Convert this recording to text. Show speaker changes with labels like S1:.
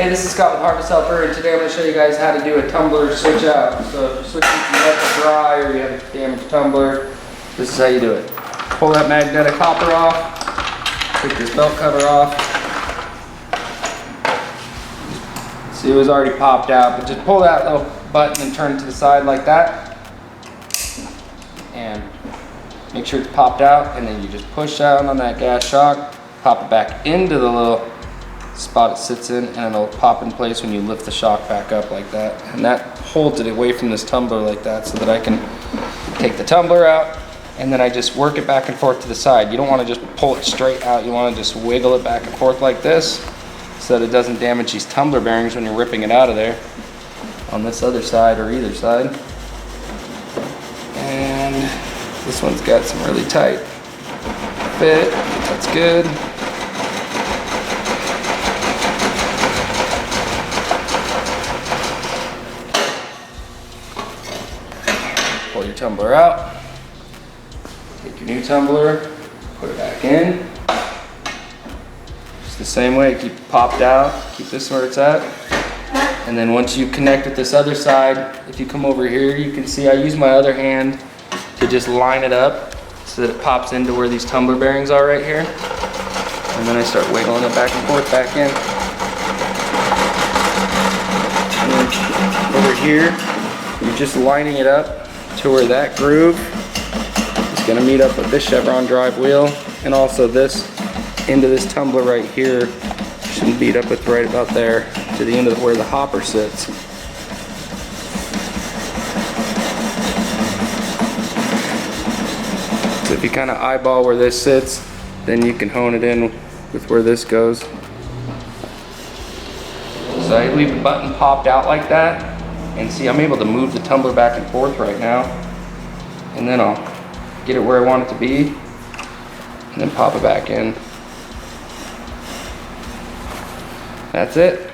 S1: Hey, this is Scott with Harvest Helper, and today I'm going to show you guys how to do a tumbler switch out. So if you're switching from wet to dry or you have a damaged tumbler, this is how you do it. Pull that magnetic hopper off, take this belt cover off. See, it was already popped out, but just pull that little button and turn it to the side like that. And make sure it's popped out, and then you just push down on that gas shock, pop it back into the little spot it sits in, and it'll pop in place when you lift the shock back up like that. And that holds it away from this tumbler like that, so that I can take the tumbler out, and then I just work it back and forth to the side. You don't want to just pull it straight out, you want to just wiggle it back and forth like this, so that it doesn't damage these tumbler bearings when you're ripping it out of there on this other side or either side. And this one's got some really tight fit, that's good. Pull your tumbler out, take your new tumbler, put it back in. Just the same way, keep it popped out, keep this where it's at. And then once you connect with this other side, if you come over here, you can see I use my other hand to just line it up so that it pops into where these tumbler bearings are right here. And then I start wiggling it back and forth back in. And then over here, you're just lining it up to where that groove is going to meet up with this chevron drive wheel, and also this into this tumbler right here should meet up with right about there to the end of where the hopper sits. So if you kind of eyeball where this sits, then you can hone it in with where this goes. So I leave the button popped out like that. And see, I'm able to move the tumbler back and forth right now. And then I'll get it where I want it to be. And then pop it back in. That's it.